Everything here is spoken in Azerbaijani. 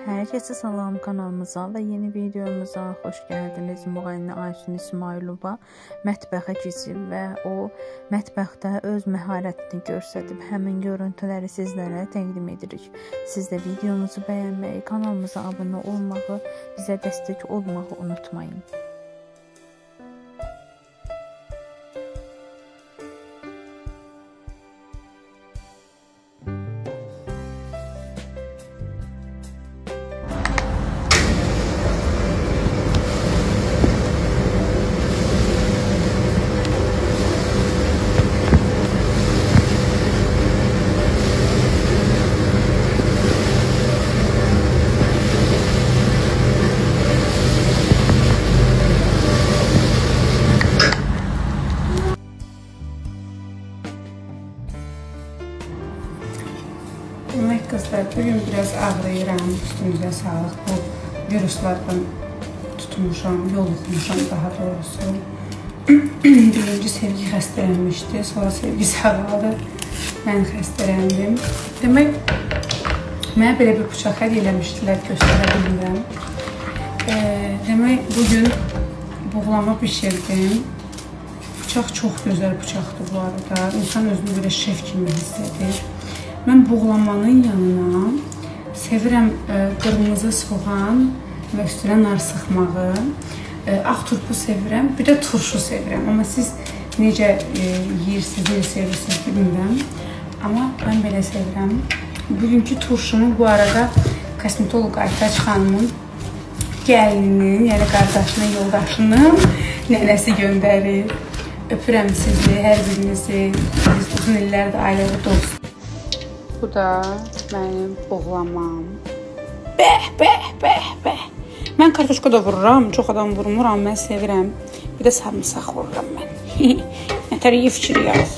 Herkese salam kanalımıza və yeni videomuza xoş gəldiniz. Müğənni Aysun İsmailova mətbəxə keçib və o mətbəxdə öz məharətini göstərib həmin görüntüləri sizlərə təqdim edirik. Siz də videomuzu bəyənməyi, kanalımıza abunə olmağı, bizə dəstək olmağı unutmayın. Demək qızlar, bugün biraz ağrıyıram, üstünüzə sağlıq. Bu viruslardan tutmuşam, yoluxmuşam daha doğrusu. Birinci Sevgi xəstələnmişdi, sonra Sevgi sağladı, mən xəstələndim. Demək, mənə belə bir bıçaq hədiyyə eləmişdilər, göstərə bilmirəm. Demək, bugün buğlama bişirdim. Bıçaq çox gözəl bıçaqdır bu arada. İnsan özünü belə şef kimi hiss edir. Mən buğlamanın yanına sevirəm qırmızı soğan və üstünə nar sıxmağı, ağ turpu sevirəm, bir də turşu sevirəm. Amma siz necə yeyirsiniz, necə sevirsiniz bilmirəm. Amma mən belə sevirəm. Bugünkü turşumu bu arada kosmetolog Aytaç xanımın gəlininin, yəni qardaşının, yoldaşının nənəsi göndərir. Öpürəm sizi, hər birinizi. Biz uzun illərdir ailəvi dost. Bu da mənim buğlamam. Bəh. Mən kartoşka da vururam, çox adam vurmuram, mən sevirəm. Bir də sarımsaq vururam mən. Nətər iyi fikir yaz.